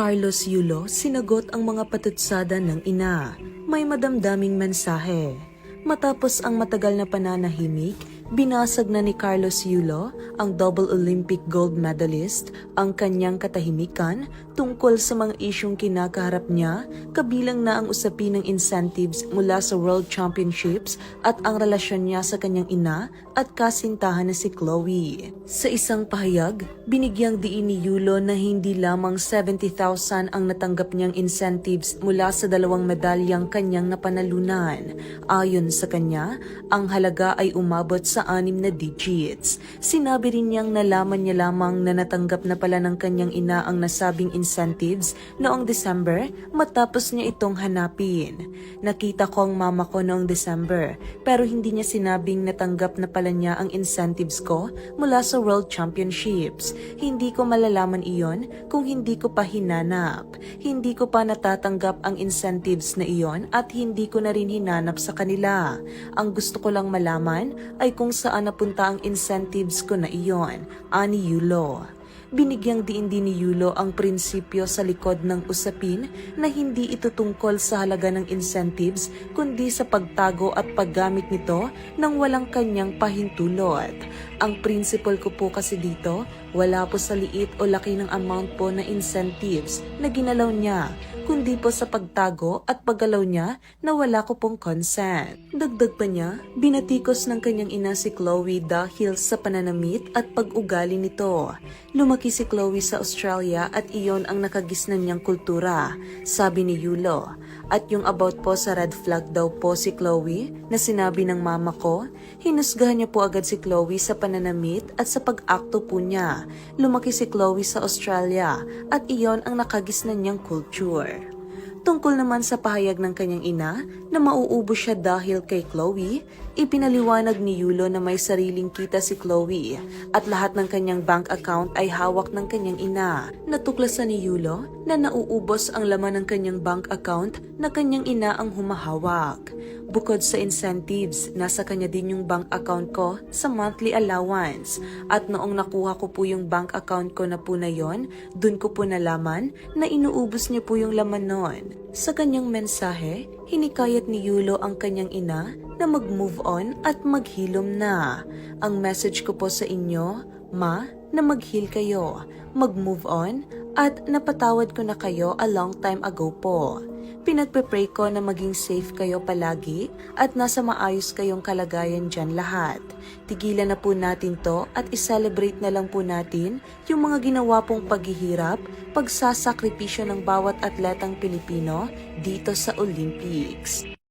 Carlos Yulo sinagot ang mga patutsada ng ina. May madamdaming mensahe. Matapos ang matagal na pananahimik, binasag na ni Carlos Yulo, ang double Olympic gold medalist, ang kanyang katahimikan tungkol sa mga isyong kinakaharap niya, kabilang na ang usapin ng incentives mula sa World Championships at ang relasyon niya sa kanyang ina at kasintahan na si Chloe. Sa isang pahayag, binigyang diin ni Yulo na hindi lamang 70,000 ang natanggap niyang incentives mula sa dalawang medalyang kanyang napanalunan. Ayon sa kanya, ang halaga ay umabot sa 6 na digits. Sinabi rin niyang nalaman niya lamang na natanggap na pala ng kanyang ina ang nasabing incentives noong December matapos niya itong hanapin. Nakita ko ang mama ko noong December pero hindi niya sinabing natanggap na pala niya ang incentives ko mula sa World Championships. Hindi ko malalaman iyon kung hindi ko pa hinanap. Hindi ko pa natatanggap ang incentives na iyon at hindi ko na rin hinanap sa kanila. Ang gusto ko lang malaman ay kung saan napunta ang incentives ko na iyon, ani Yulo. Binigyang diin din ni Yulo ang prinsipyo sa likod ng usapin na hindi ito tungkol sa halaga ng incentives kundi sa pagtago at paggamit nito nang walang kanyang pahintulot. Ang principle ko po kasi dito, wala po sa liit o laki ng amount po na incentives na ginalaw niya, kundi po sa pagtago at paggalaw niya na wala ko pong consent. Dagdag pa niya, binatikos ng kanyang ina si Chloe dahil sa pananamit at pag-ugali nito. Lumaki si Chloe sa Australia at iyon ang nakagisnan niyang kultura, sabi ni Yulo. At yung about po sa red flag daw po si Chloe na sinabi ng mama ko, hinusgahan niya po agad si Chloe sa pananamit at sa pag-akto po niya. Lumaki si Chloe sa Australia at iyon ang nakagisnan niyang culture. Tungkol naman sa pahayag ng kanyang ina na mauubos siya dahil kay Chloe, ipinaliwanag ni Yulo na may sariling kita si Chloe at lahat ng kanyang bank account ay hawak ng kanyang ina. Natuklasan ni Yulo na nauubos ang laman ng kanyang bank account na kanyang ina ang humahawak. Bukod sa incentives, nasa kanya din yung bank account ko sa monthly allowance. At noong nakuha ko po yung bank account ko na po na yon, dun ko po nalaman na inuubos niya po yung laman nun. Sa kanyang mensahe, hinikayat ni Yulo ang kanyang ina na mag-move on at maghilom na. Ang message ko po sa inyo, Ma, na mag-heal kayo, mag-move on, at napatawad ko na kayo a long time ago po. Pinagpe-pray ko na maging safe kayo palagi at nasa maayos kayong kalagayan dyan lahat. Tigilan na po natin to at i-celebrate na lang po natin yung mga ginawa pong paghihirap, pagsasakripisyo ng bawat atletang Pilipino dito sa Olympics.